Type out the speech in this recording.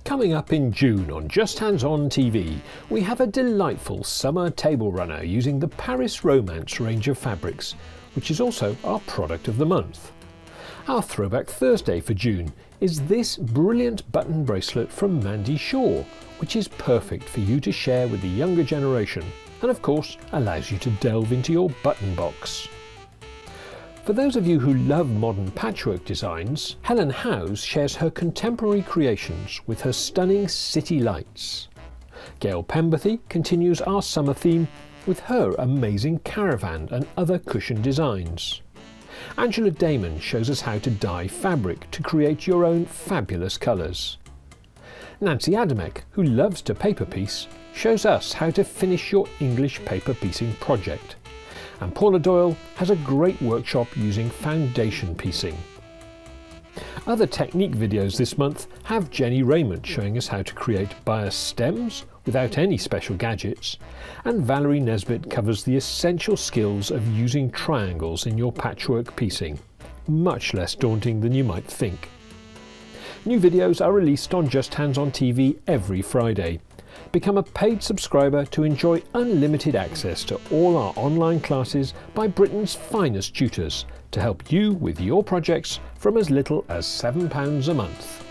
Coming up in June on Justhands-on.tv, we have a delightful summer table runner using the Paris Romance range of fabrics, which is also our product of the month. Our Throwback Thursday for June is this brilliant button bracelet from Mandy Shaw, which is perfect for you to share with the younger generation and of course allows you to delve into your button box. For those of you who love modern patchwork designs, Helen Howes shares her contemporary creations with her stunning city lights. Gail Pemberthy continues our summer theme with her amazing caravan and other cushion designs. Angela Damon shows us how to dye fabric to create your own fabulous colours. Nancy Adamek, who loves to paper piece, shows us how to finish your English paper piecing project. And Paula Doyle has a great workshop using foundation piecing. Other technique videos this month have Jenny Raymond showing us how to create bias stems without any special gadgets, and Valerie Nesbitt covers the essential skills of using triangles in your patchwork piecing, much less daunting than you might think. New videos are released on Justhands-on.tv every Friday. Become a paid subscriber to enjoy unlimited access to all our online classes by Britain's finest tutors to help you with your projects from as little as £7 a month.